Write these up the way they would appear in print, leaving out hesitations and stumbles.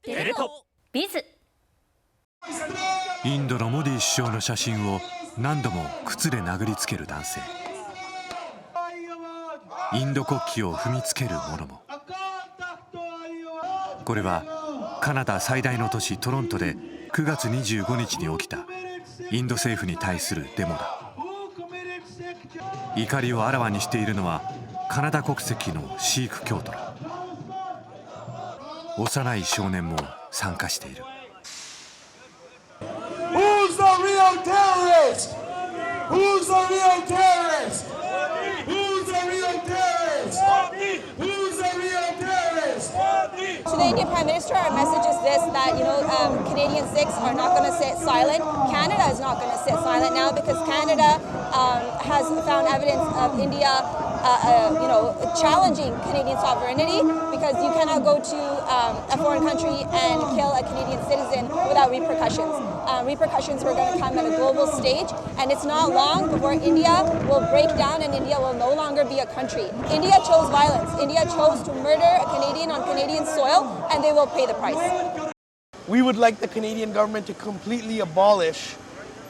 テレ東ビズ。インドのモディ首相の写真を何度も靴で殴りつける男性、インド国旗を踏みつける者も。これはカナダ最大の都市トロントで9月25日に起きたインド政府に対するデモだ。怒りをあらわにしているのはカナダ国籍のシーク教徒だ。幼い少年も参加している。Who's the real terrorist? Who's the real terrorist? Who's the real terrorist? Who's the real terrorist? To the Indian Prime Minister, our message is this: that Canadian Sikhs are not going to sit silent. Canada is not going to sit silent now because Canada has found evidence of India, challenging Canadian sovereignty. Because you cannot go to a foreign country and kill a Canadian citizen without repercussions. Repercussions were going to come at a global stage, and it's not long before India will break down and India will no longer be a country. India chose violence. India chose to murder a Canadian on Canadian soil, and they will pay the price. We would like the Canadian government to completely abolish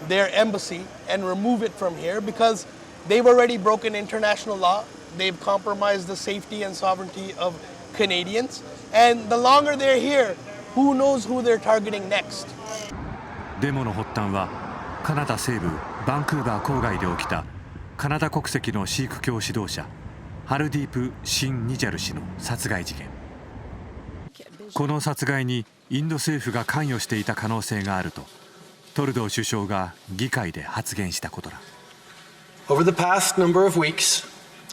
their embassy and remove it from here because they've already broken international law. They've compromised the safety and sovereignty of Canadians, and the longer they're here, who knows who they're targeting next. デモの発端はカナダ西部バンクーバー郊外で起きたカナダ国籍のシーク教指導者ハルディープ・シン・ニジャル氏の殺害事件。この殺害にインド政府が関与していた可能性があるとトルドー首相が議会で発言したことだ。 Over the past number of weeks,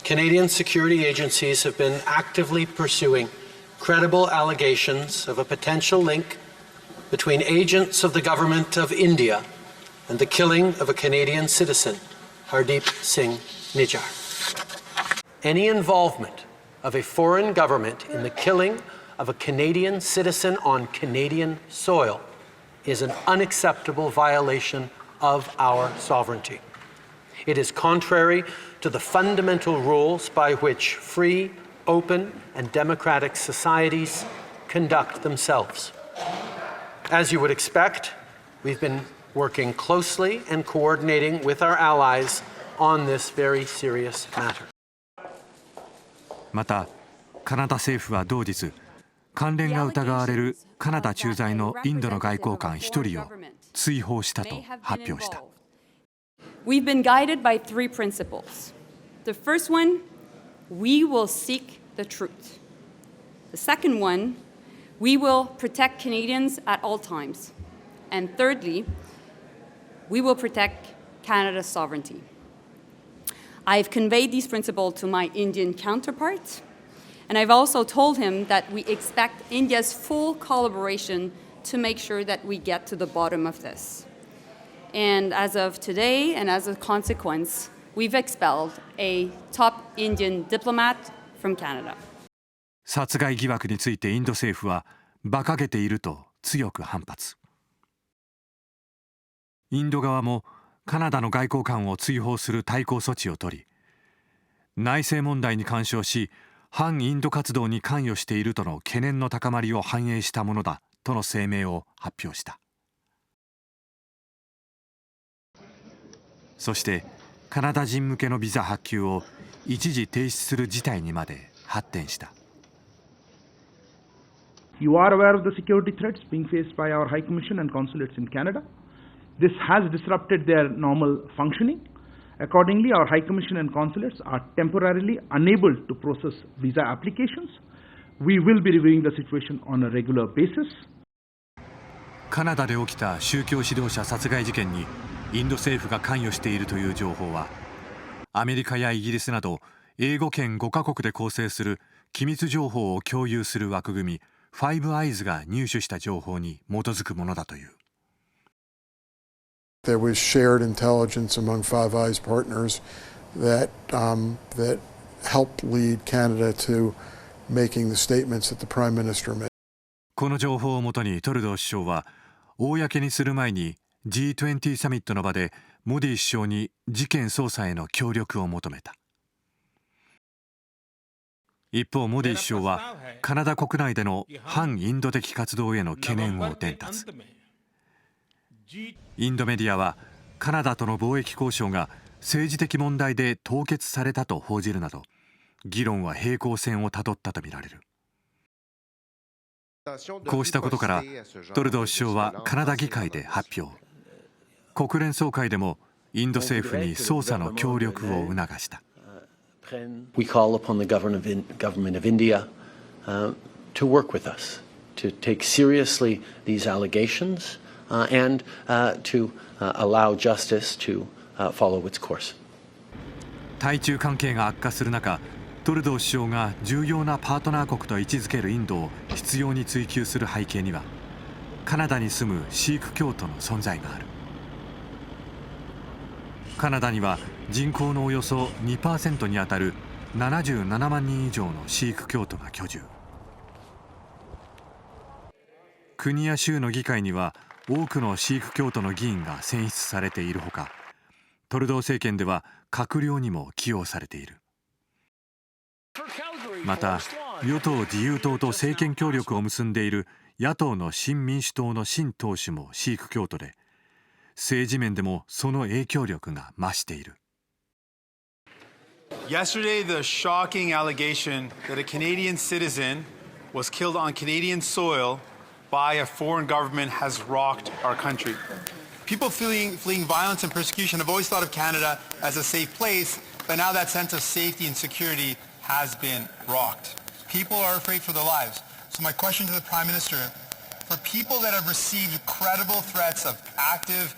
Canadian security agencies have been actively pursuing credible allegations of a potential link between agents of the government of India and the killing of a Canadian citizen, Hardeep Singh Nijjar. Any involvement of a foreign government in the killing of a Canadian citizen on Canadian soil is an unacceptable violation of our sovereignty. It is contrary to the fundamental rules by which free, open, and democratic societies conduct themselves. As you would expect, we've been working closely and coordinating with our allies on this very serious matter. またカナダ政府は同日関連が疑われるカナダ駐在のインドの外交官1人を追放したと発表した。 We've been guided by three principles. The first one, we will seek the truth. The second one, we will protect Canadians at all times. And thirdly, we will protect Canada's sovereignty. I've conveyed these principles to my Indian counterpart, and I've also told him that we expect India's full collaboration to make sure that we get to the bottom of this. And as of today, and as a consequence, we've expelled a top Indian diplomat from Canada. 殺害疑惑についてインド政府は馬鹿げていると強く反発。インド側もカナダの外交官を追放する対抗措置を取り、内政問題に干渉し反インド活動に関与しているとの懸念の高まりを反映したものだとの声明を発表した。そしてカナダ人向けのビザ発給を一時停止する事態にまで発展した。 You are aware of the security threats being faced by our High Commission and consulates in Canada. This has disrupted their normal functioning. Accordingly, our High Commission and consulates are temporarily unable to process visa applications. We will be reviewing the situation on a regular basis. カナダで起きた宗教指導者殺害事件にインド政府が関与しているという情報はアメリカやイギリスなど英語圏5カ国で構成する機密情報を共有する枠組みファイブアイズが入手した情報に基づくものだという。There was shared intelligence among Five Eyes partners that helped lead Canada to making the statements that the Prime Minister made. この情報をもとにトルドー首相は公にする前に G20 サミットの場でモディ首相に事件捜査への協力を求めた。一方モディ首相はカナダ国内での反インド的活動への懸念を伝達。インドメディアはカナダとの貿易交渉が政治的問題で凍結されたと報じるなど、議論は平行線をたどったとみられる。こうしたことからトルドー首相はカナダ議会で発表。国連総会でもインド政府に捜査の協力を促した。We call upon the government of India to work with us, to take seriously these allegations and to allow justice to follow its course. 対中関係が悪化する中、トルドー首相が重要なパートナー国と位置づけるインドを執拗に追及する背景には、カナダに住むシーク教徒の存在がある。カナダには人口のおよそ 2% にあたる77万人以上のシーク教徒が居住。国や州の議会には多くのシーク教徒の議員が選出されているほか、トルドー政権では閣僚にも起用されている。また与党自由党と政権協力を結んでいる野党の新民主党の新党首もシーク教徒で、政治面でもその影響力が増している。Yesterday, the shocking allegation that a Canadian citizen was killed on Canadian soil by a foreign government has rocked our country. People fleeing violence and persecution have always thought of Canada as a safe place, but now that sense of safety and security has been rocked. People are afraid for their lives. So my question to the Prime Minister, for people that have received credible threats of active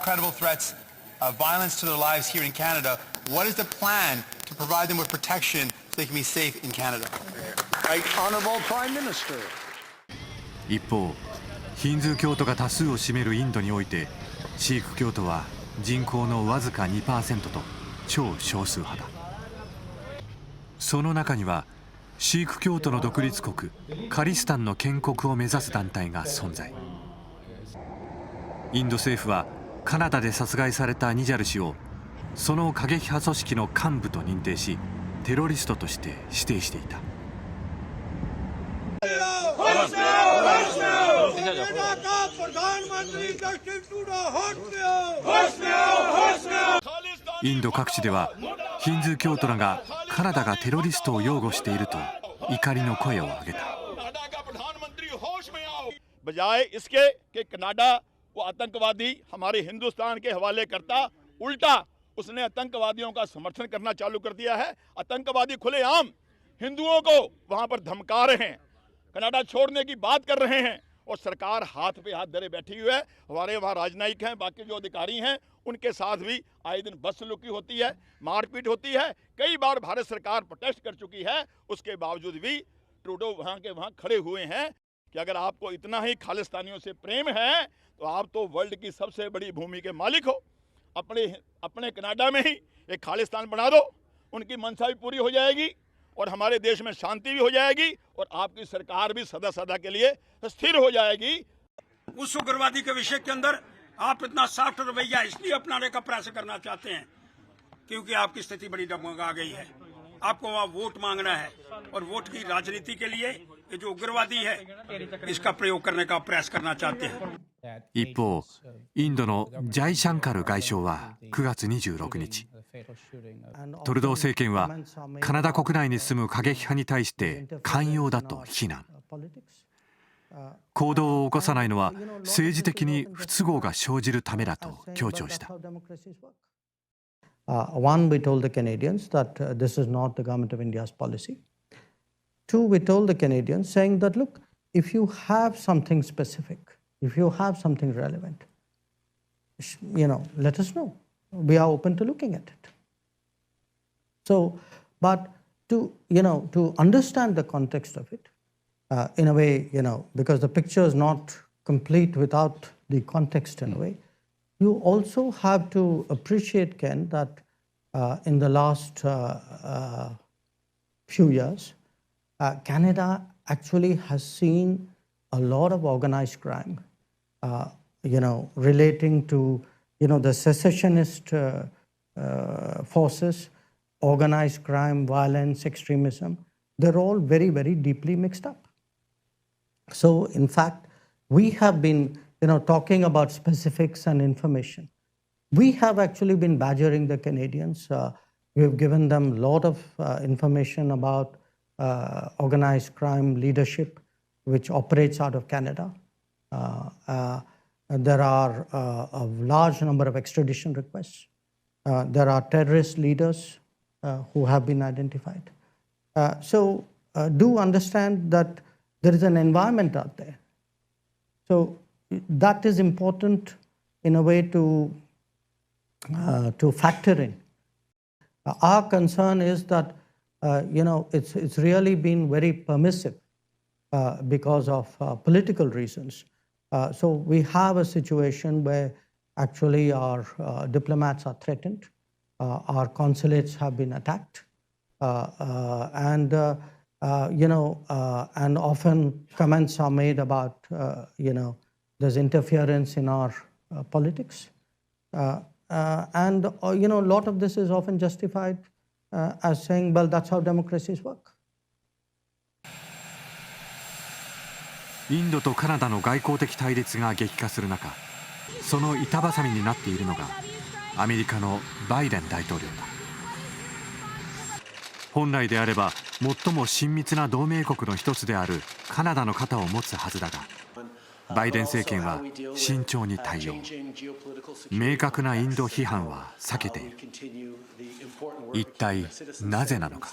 credible threats of violence to their lives here in Canada, what is the plan to provide them with protection so they can be safe in Canada? Right Honourable Prime Minister. 一方、ヒンズー教徒が多数を占めるインドにおいて、シーク教徒は人口のわずか 2% と超少数派だ。その中にはシーク教徒の独立国カリスタンの建国を目指す団体が存在。インド政府はカナダで殺害されたニジャル氏をその過激派組織の幹部と認定し、テロリストとして指定していた。インド各地ではヒンズー教徒らがカナダがテロリストを擁護していると怒りの声を上げた。बजाय इसके कि Canada वो आतंकवादी हमारे हिंदुस्तान के हवाले करता, उल्टा उसने आतंकवादियों का समर्थन करना चालू कर दिया है। आतंकवादी खुलेआम हिंदुओं को वहां पर धमका रहे हैं, कनाडा छोड़ने की बात कर रहे हैं और सरकार हाथ पे हाथ धरे बैठी हुई है। हमारे वहाँ राजनयिक हैं, बाकी जो अधिकारी हैं, उनके साथ भी आए दिन बदसलूकी होती है, मारपीट होती है। कई बार भारत सरकार प्रोटेस्ट कर चुकी है, उसके बावजूद भी ट्रूडो वहाँ के वहाँ खड़े हुए हैं कि अगर आपको इतना ही खालिस्तानियों से प्रेम है तो आप तो वर्ल्ड की सबसे बड़ी भूमि के मालिक हो। अपने कनाडा में ही एक खालिस्तान बना दो, उनकी मंशा भी पूरी हो जाएगी और हमारे देश में शांति भी हो जाएगी और आपकी सरकार भी सदा सदा के लिए स्थिर हो जाएगी। उस उग्रवादी के विषय के अंदर आप इतना सॉफ्ट रवैया इसलिए अपनाने का प्रयास करना चाहते हैं क्योंकि आपकी स्थिति बड़ी डगमगा गई है। आपको वहाँ वोट मांगना है और वोट की राजनीति के लिए ये जो उग्रवादी है इसका प्रयोग करने का प्रयास करना चाहते हैं। 一方、インドのジャイシャンカル外相は9月26日、トルドー政権はカナダ国内に住む過激派に対して寛容だと非難。行動を起こさないのは政治的に不都合が生じるためだと強調した。One, we told the Canadians that this is not the government of India's policy. Two, we told the Canadians saying that, look, if you have something specific, if you have something relevant, let us know. We are open to looking at it. So, but to understand the context of it, in a way, because the picture is not complete without the context in a way, you also have to appreciate, Ken, that in the last few years, Canada actually has seen a lot of organized crime, relating to, the secessionist forces, organized crime, violence, extremism, they're all very, very deeply mixed up. So, in fact, we have been, talking about specifics and information. We have actually been badgering the Canadians. We have given them a lot of information about organized crime leadership, which operates out of Canada. There are a large number of extradition requests. There are terrorist leaders who have been identified. So do understand that there is an environment out there. So that is important in a way to factor in. Our concern is that it's really been very permissive because of political reasons. So we have a situation where actually our diplomats are threatened, our consulates have been attacked, and often comments are made about there's interference in our politics, and a lot of this is often justified as saying, well, that's how democracies work. インドとカナダの外交的対立が激化する中、その板挟みになっているのがアメリカのバイデン大統領だ。本来であれば最も親密な同盟国の一つであるカナダの肩を持つはずだが、バイデン政権は慎重に対応。明確なインド批判は避けている。一体なぜなのか。